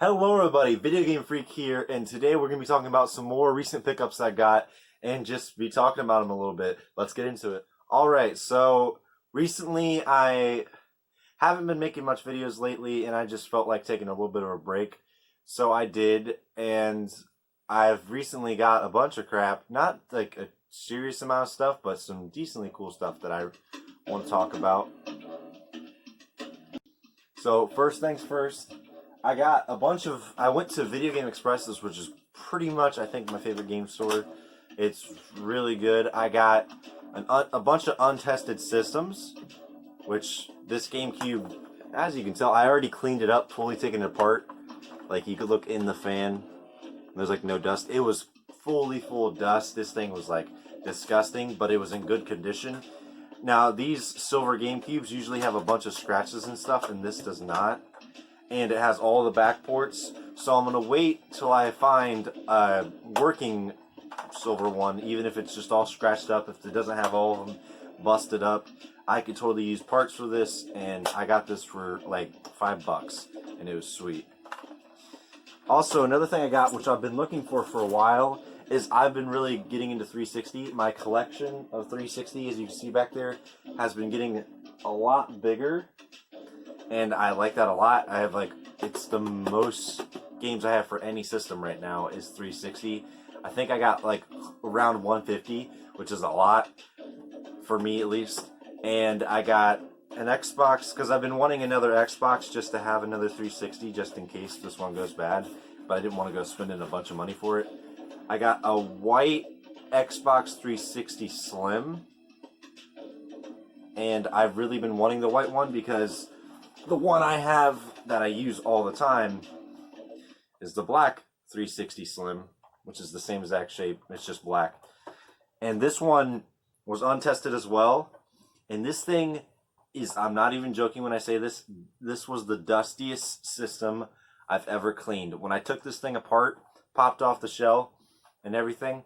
Hello everybody, Video Game Freak here, and today we're going to be talking about some more recent pickups I got, and just be talking about them a little bit. Let's get into it. Alright, so recently I haven't been making much videos lately, and I just felt like taking a little bit of a break. So I did, and I've recently got a bunch of crap, not like a serious amount of stuff, but some decently cool stuff that I want to talk about. So first things first, I got a bunch of, I went to Video Game Express's, which is pretty much, I think, my favorite game store. It's really good. I got a bunch of untested systems, which this Gamecube, as you can tell, I already cleaned it up, fully taken it apart. Like, you could look in the fan, there's like no dust. It was fully full of dust. This thing was like disgusting, but it was in good condition. Now, these silver Gamecubes usually have a bunch of scratches and stuff, and this does not. And it has all the back ports, so I'm going to wait till I find a working silver one, even if it's just all scratched up. If it doesn't have all of them busted up, I could totally use parts for this, and I got this for like $5, and it was sweet. Also, another thing I got, which I've been looking for a while, is I've been really getting into 360. My collection of 360, as you can see back there, has been getting a lot bigger. And I like that a lot. I have like, it's the most games I have for any system right now is 360. I think I got like around 150, which is a lot for me at least. And I got an Xbox, because I've been wanting another Xbox just to have another 360 just in case this one goes bad. But I didn't want to go spending a bunch of money for it. I got a white Xbox 360 Slim. And I've really been wanting the white one because the one I have that I use all the time is the black 360 Slim, which is the same exact shape. It's just black. And this one was untested as well. And this thing is, I'm not even joking when I say this, this was the dustiest system I've ever cleaned. When I took this thing apart, popped off the shell and everything,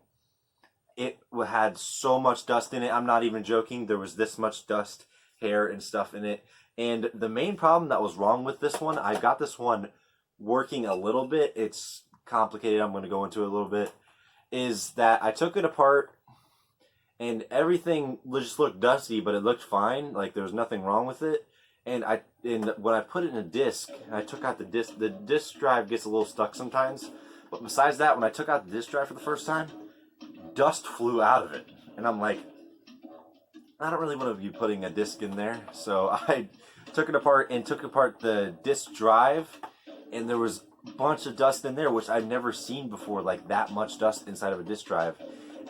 it had so much dust in it. I'm not even joking. There was this much dust, hair, and stuff in it. And the main problem that was wrong with this one, I got this one working a little bit. It's complicated. I'm going to go into it a little bit. Is that I took it apart and everything just looked dusty, but it looked fine. Like there was nothing wrong with it. And when I put it in a disc, and I took out the disc drive gets a little stuck sometimes. But besides that, when I took out the disc drive for the first time, dust flew out of it. And I'm like, I don't really want to be putting a disc in there. So I took it apart and took apart the disc drive, and there was a bunch of dust in there, which I've never seen before, like that much dust inside of a disc drive.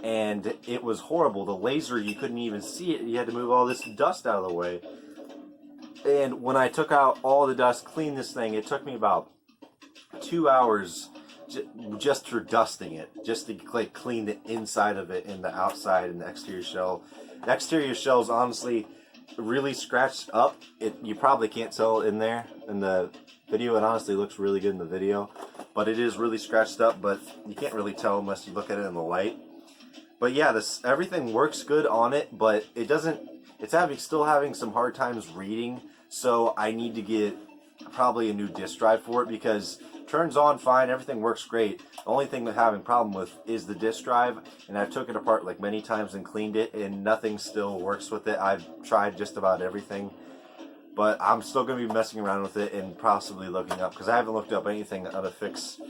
And it was horrible. The laser, you couldn't even see it. You had to move all this dust out of the way. And when I took out all the dust, cleaned this thing, it took me about 2 hours just for dusting it, just to like clean the inside of it and the outside and the exterior shell. The exterior shell is honestly really scratched up. You probably can't tell in there in the video. It honestly looks really good in the video, but it is really scratched up, but you can't really tell unless you look at it in the light. But yeah, everything works good on it, but it doesn't, it's still having some hard times reading, so I need to get probably a new disk drive for it, because it turns on fine, everything works great. The only thing I'm having a problem with is the disk drive, and I've took it apart like many times and cleaned it, and nothing still works with it. I've tried just about everything, but I'm still going to be messing around with it and possibly looking up, because I haven't looked up anything how to fix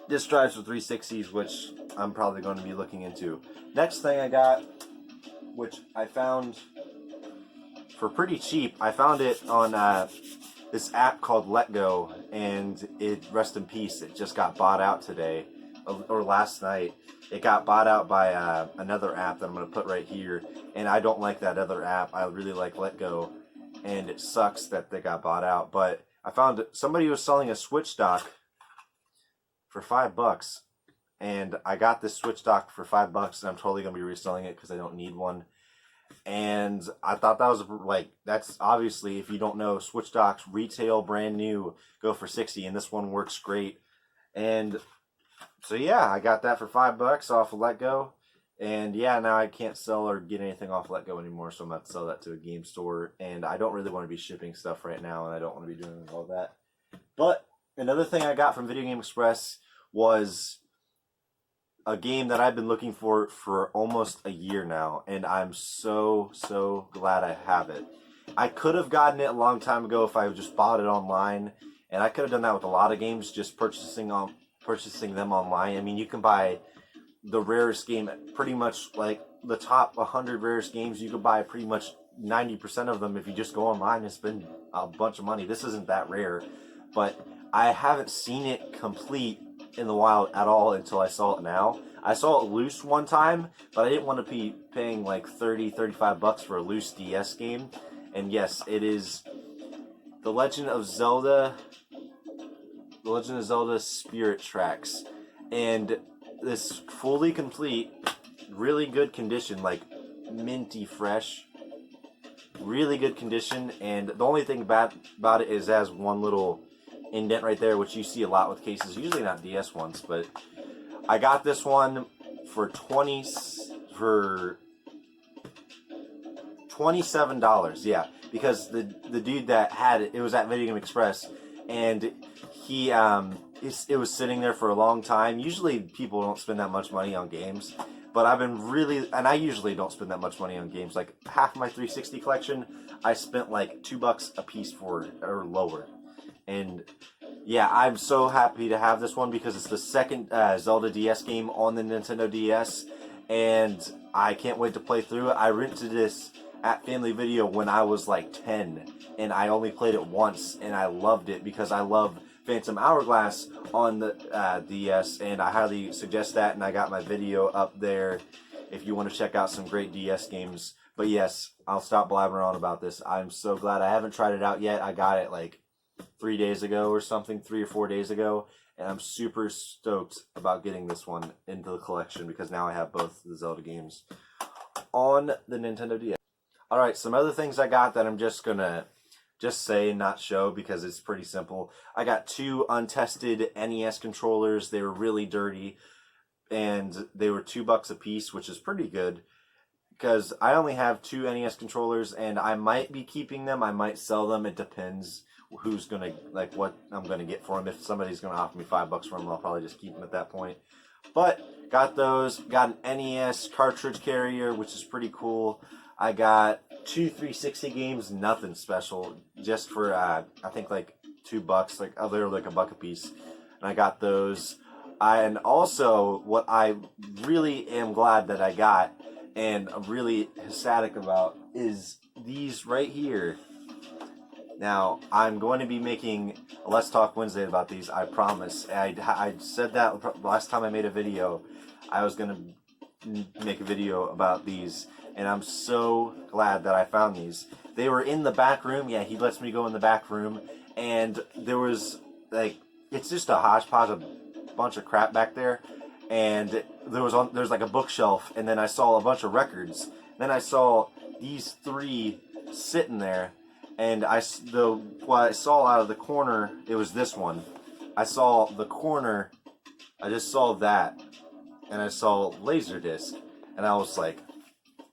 disk drives for 360s, which I'm probably going to be looking into. Next thing I got, which I found for pretty cheap, I found it on this app called Let Go, and rest in peace, it just got bought out today, or last night. It got bought out by another app that I'm going to put right here, and I don't like that other app. I really like Let Go, and it sucks that they got bought out. But I found somebody was selling a Switch dock for $5, and I got this Switch dock for $5, and I'm totally going to be reselling it because I don't need one. And I thought that was like, that's obviously, if you don't know, Switch docks retail brand new go for $60, and this one works great. And so yeah, I got that for $5 off of Let Go. And yeah, now I can't sell or get anything off Let Go anymore, so I'm about to sell that to a game store. And I don't really want to be shipping stuff right now, and I don't want to be doing all that. But another thing I got from Video Game Express was a game that I've been looking for almost a year now, and I'm so glad I have it. I could have gotten it a long time ago if I just bought it online, and I could have done that with a lot of games, just purchasing them online. I mean, you can buy the rarest game, pretty much like the top 100 rarest games, you could buy pretty much 90% of them if you just go online and spend a bunch of money. This isn't that rare, but I haven't seen it complete in the wild at all until I saw it now. I saw it loose one time, but I didn't want to be paying like $30-35 for a loose DS game. And yes, it is The Legend of Zelda Spirit Tracks. And this fully complete, really good condition, like minty fresh, really good condition. And the only thing bad about it is it has one little indent right there, which you see a lot with cases, usually not DS ones. But I got this one for $27, yeah, because the dude that had it was at Video Game Express, and he it was sitting there for a long time. Usually people don't spend that much money on games, but I've been really, and I usually don't spend that much money on games. Like half my 360 collection, I spent like $2 a piece for, or lower. And yeah, I'm so happy to have this one because it's the second Zelda DS game on the Nintendo DS, and I can't wait to play through it. I rented this at Family Video when I was like 10, and I only played it once, and I loved it because I love Phantom Hourglass on the DS, and I highly suggest that, and I got my video up there if you want to check out some great DS games. But yes, I'll stop blabbering on about this. I'm so glad. I haven't tried it out yet. I got it like 3 days ago or something, 3 or 4 days ago, and I'm super stoked about getting this one into the collection because now I have both the Zelda games on the Nintendo DS. Alright, some other things I got that I'm just gonna say and not show because it's pretty simple. I got 2 untested NES controllers. They were really dirty, and they were $2 a piece, which is pretty good because I only have 2 NES controllers, and I might be keeping them, I might sell them, it depends who's gonna, like, what I'm gonna get for them. If somebody's gonna offer me $5 for them, I'll probably just keep them at that point. But got those. Got an NES cartridge carrier, which is pretty cool. I got 2 360 games, nothing special, just for I think like $2, like they're like $1 a piece, and I got those. And also, what I really am glad that I got, and I'm really ecstatic about, is these right here. Now, I'm going to be making a Let's Talk Wednesday about these, I promise. I said that last time I made a video. I was going to make a video about these, and I'm so glad that I found these. They were in the back room. Yeah, he lets me go in the back room, and there was, like, it's just a hodgepodge of bunch of crap back there, and there's like a bookshelf, and then I saw a bunch of records. Then I saw these 3 sitting there. And what I saw out of the corner, it was this one. I saw the corner, I just saw that, and I saw Laserdisc, and I was like,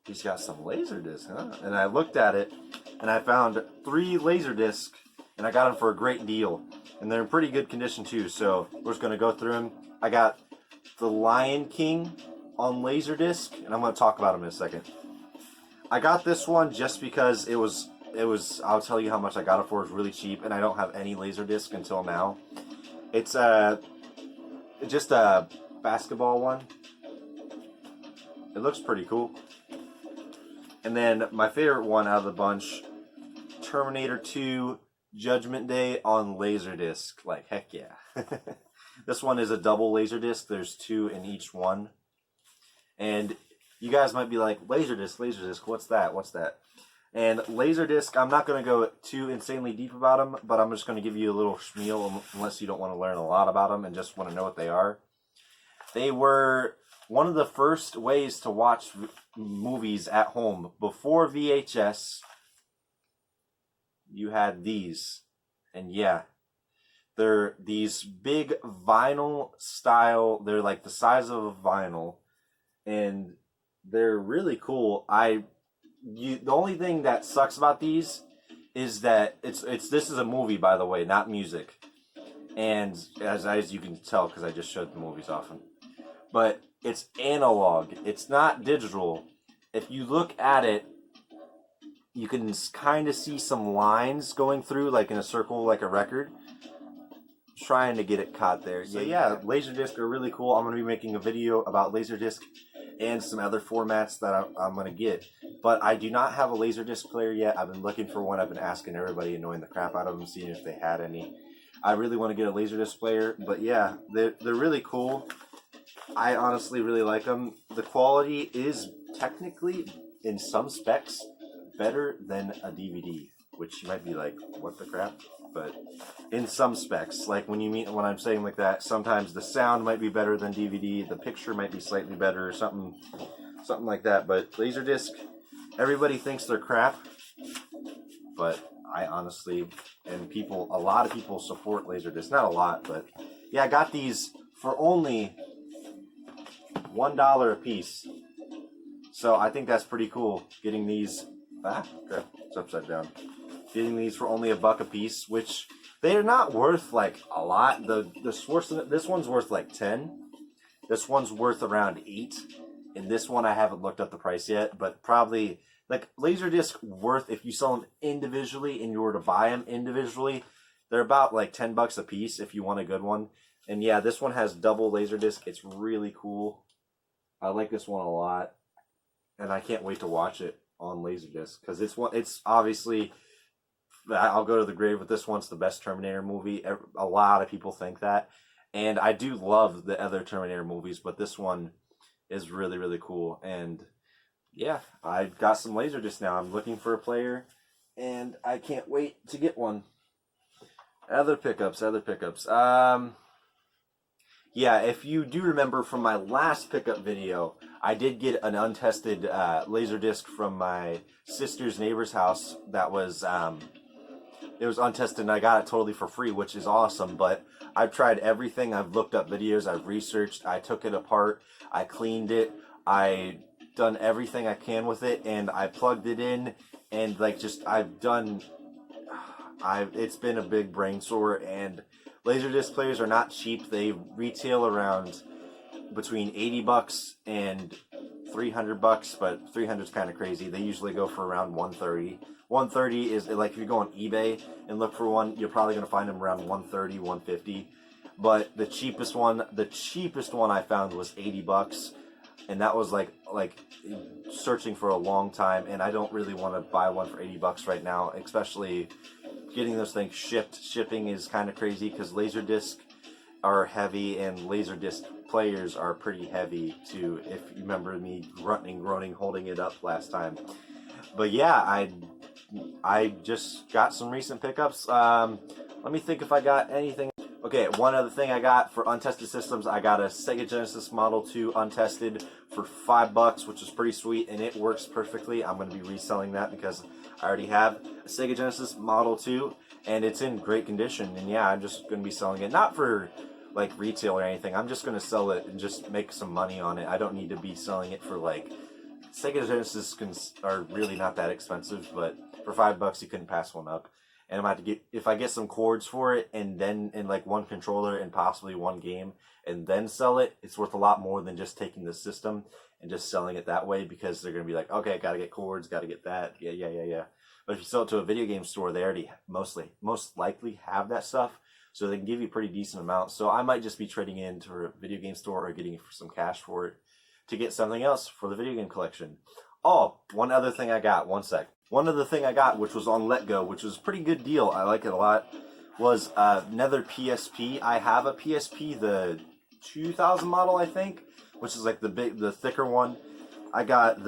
he's got some Laserdisc, huh? And I looked at it, and I found 3 Laserdisc, and I got them for a great deal, and they're in pretty good condition too. So we're just gonna go through them. I got The Lion King on Laserdisc, and I'm gonna talk about them in a second. I got this one just because it was, I'll tell you how much I got it for. It's really cheap, and I don't have any Laserdisc until now. It's just a basketball one. It looks pretty cool. And then my favorite one out of the bunch, Terminator 2 Judgment Day on Laserdisc. Like, heck yeah. This one is a double Laserdisc. There's 2 in each one. And you guys might be like, Laserdisc, what's that? And Laserdisc, I'm not going to go too insanely deep about them, but I'm just going to give you a little spiel unless you don't want to learn a lot about them and just want to know what they are. They were one of the first ways to watch movies at home. Before VHS, you had these. And yeah, they're these big vinyl style. They're like the size of a vinyl. And they're really cool. The only thing that sucks about these is that this is a movie, by the way, not music. and as you can tell because I just showed the movies often, but it's analog. It's not digital. If you look at it, you can kind of see some lines going through, like in a circle, like a record. Trying to get it caught there. So yeah, Laserdisc are really cool. I'm going to be making a video about Laserdisc and some other formats that I'm going to get. But I do not have a Laserdisc player yet. I've been looking for one. I've been asking everybody, annoying the crap out of them, seeing if they had any. I really want to get a Laserdisc player. But yeah, they're really cool. I honestly really like them. The quality is technically, in some specs, better than a DVD. Which you might be like, what the crap? But in some specs, like when I'm saying like that, sometimes the sound might be better than DVD, the picture might be slightly better, or something like that. But Laserdisc, everybody thinks they're crap, but I honestly, and a lot of people support Laserdisc. Not a lot, but yeah, I got these for only $1 a piece. So I think that's pretty cool. Getting these, crap, it's upside down. Getting these for only $1 a piece, which they're not worth like a lot. This one's worth like 10. This one's worth around 8. And this one I haven't looked up the price yet, but probably like Laserdisc worth, if you sell them individually and you were to buy them individually, they're about like $10 a piece if you want a good one. And yeah, this one has double Laserdisc. It's really cool. I like this one a lot, and I can't wait to watch it on Laserdisc because it's obviously. I'll go to the grave with this one. It's the best Terminator movie. A lot of people think that. And I do love the other Terminator movies, but this one is really, really cool. And yeah, I got some Laserdisc now. I'm looking for a player, and I can't wait to get one. Other pickups. Yeah, if you do remember from my last pickup video, I did get an untested Laserdisc from my sister's neighbor's house that was... it was untested and I got it totally for free, which is awesome, but I've tried everything. I've looked up videos, I've researched, I took it apart, I cleaned it, I done everything I can with it, and I plugged it in, and it's been a big brain sore, and Laserdisc players are not cheap. They retail around between $80 and $300, but $300 is kind of crazy. They usually go for around $130. $130 is like if you go on eBay and look for one, you're probably going to find them around $130, $150. But the cheapest one I found was $80, and that was like searching for a long time. And I don't really want to buy one for $80 right now, especially getting those things shipped. Shipping is kind of crazy because Laserdisc are heavy and Laserdisc players are pretty heavy too. If you remember me grunting, groaning, holding it up last time. But yeah, I just got some recent pickups. Let me think if I got anything. Okay, one other thing I got for untested systems, I got a Sega Genesis Model 2 untested for $5, which is pretty sweet, and it works perfectly. I'm going to be reselling that because I already have a Sega Genesis Model 2, and it's in great condition. And yeah, I'm just going to be selling it, not for like retail or anything. I'm just going to sell it and just make some money on it. I don't need to be selling it for like... Sega Genesis are really not that expensive, but for $5 you couldn't pass one up. And I'm about to if I get some cords for it and then in like one controller and possibly one game and then sell it, it's worth a lot more than just taking the system and just selling it that way, because they're going to be like, okay, gotta get cords, gotta get that, yeah. But if you sell it to a video game store, they already most likely have that stuff, so they can give you a pretty decent amount. So I might just be trading it into a video game store or getting some cash for it to get something else for the video game collection. Oh, one other thing I got, one sec. One other thing I got, which was on Let Go, which was a pretty good deal, I like it a lot, was another PSP. I have a PSP, the 2000 model, I think, which is like the thicker one. I got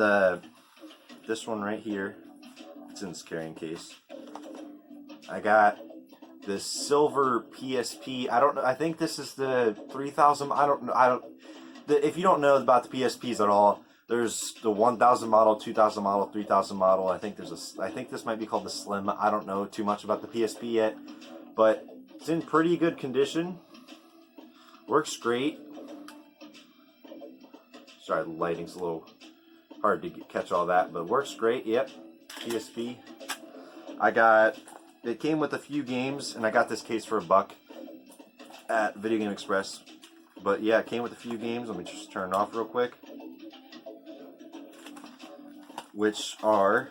this one right here. It's in this carrying case. I got this silver PSP. I don't know. I think this is the 3000. I don't know. If you don't know about the PSPs at all, there's the 1000 model, 2000 model, 3000 model. I think this might be called the Slim. I don't know too much about the PSP yet, but it's in pretty good condition. Works great. Sorry, the lighting's a little hard to catch all that, but works great. Yep, PSP. It came with a few games, and I got this case for $1. at Video Game Express. But yeah, it came with a few games. Let me just turn it off real quick. Which are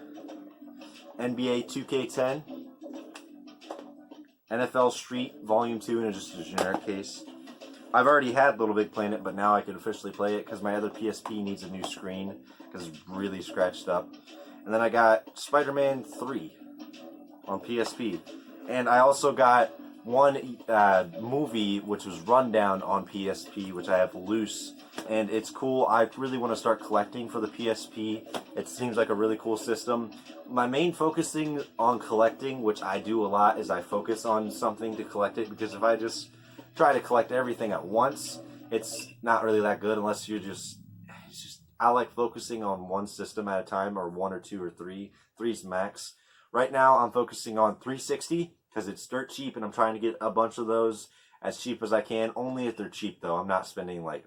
NBA 2K10, NFL Street Volume 2 in just a generic case. I've already had Little Big Planet, but now I can officially play it because my other PSP needs a new screen because it's really scratched up. And then I got Spider-Man 3 on PSP. And I also got one movie which was Rundown on PSP, which I have loose. And it's cool. I really want to start collecting for the PSP. It seems like a really cool system. My main focusing on collecting, which I do a lot, is I focus on something to collect it. Because if I just try to collect everything at once, it's not really that good unless you're just I like focusing on one system at a time, or one or two or three. Three's max. Right now I'm focusing on 360 because it's dirt cheap, and I'm trying to get a bunch of those as cheap as I can. Only if they're cheap though. I'm not spending like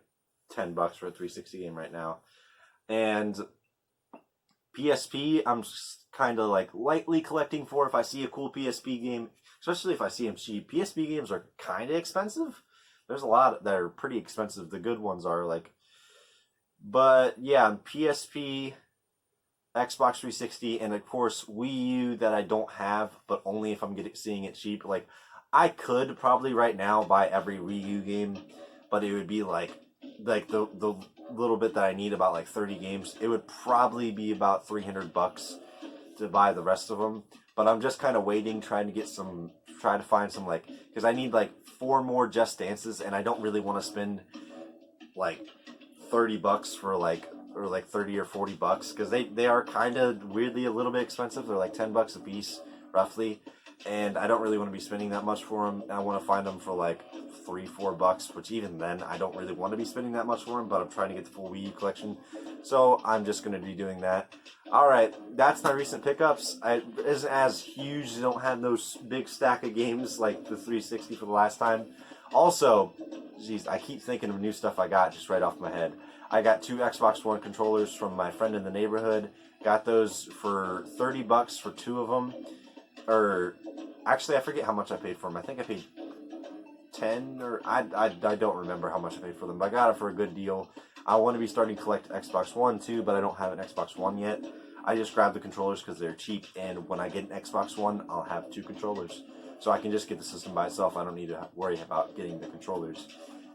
$10 for a 360 game right now. And PSP, I'm kind of like lightly collecting for if I see a cool PSP game, especially if I see them cheap. PSP games are kind of expensive. There's a lot that are pretty expensive. The good ones are like, but yeah, PSP, Xbox 360, and of course Wii U that I don't have, but only if I'm seeing it cheap. Like, I could probably right now buy every Wii U game, but it would be like the little bit that I need, about like 30 games. It would probably be about $300 to buy the rest of them. But I'm just kind of waiting, trying to find some, like, because I need like 4 more Just Dances, and I don't really want to spend like $30 for like, or like 30 or $40, because they are kind of weirdly a little bit expensive. They're like $10 a piece roughly, and I don't really want to be spending that much for them. I want to find them for like $3-4, which even then I don't really want to be spending that much for them, but I'm trying to get the full Wii U collection, so I'm just going to be doing that. Alright, that's my recent pickups. It isn't as huge. I don't have those big stack of games like the 360 for the last time. Also, geez, I keep thinking of new stuff I got just right off my head. I got 2 Xbox One controllers from my friend in the neighborhood. Got those for $30 for 2 of them. Or, actually, I forget how much I paid for them. I think I paid 10, or I don't remember how much I paid for them, but I got it for a good deal. I want to be starting to collect Xbox One too, but I don't have an Xbox One yet. I just grabbed the controllers because they're cheap, and when I get an Xbox One, I'll have 2 controllers. So I can just get the system by itself. I don't need to worry about getting the controllers.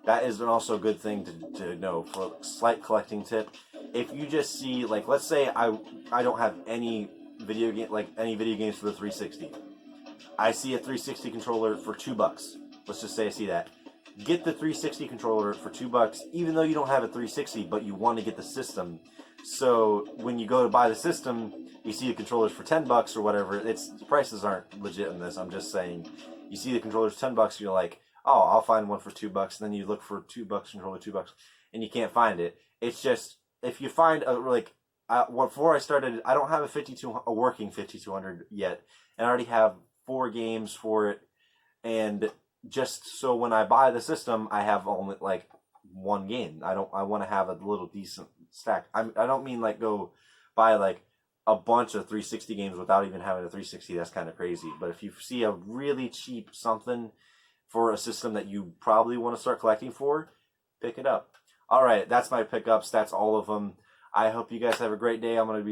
That is also a good thing to know for a slight collecting tip. If you just see, like, let's say I don't have any video games for the 360. I see a 360 controller for $2. Let's just say I see that. Get the 360 controller for $2, even though you don't have a 360, but you want to get the system. So when you go to buy the system, you see the controllers for $10 or whatever. The prices aren't legit in this. I'm just saying, you see the controllers for $10, you're like, oh, I'll find one for $2. And then you look for $2 controller, $2, and you can't find it. It's just, if you find before I started, I don't have a working 5200 yet, and I already have 4 games for it, and just so when I buy the system, I have only like 1 game. I want to have a little decent stack. I don't mean like go buy like a bunch of 360 games without even having a 360. That's kind of crazy. But if you see a really cheap something for a system that you probably want to start collecting for, pick it up. All right, that's my pickups. That's all of them. I hope you guys have a great day. I'm going to be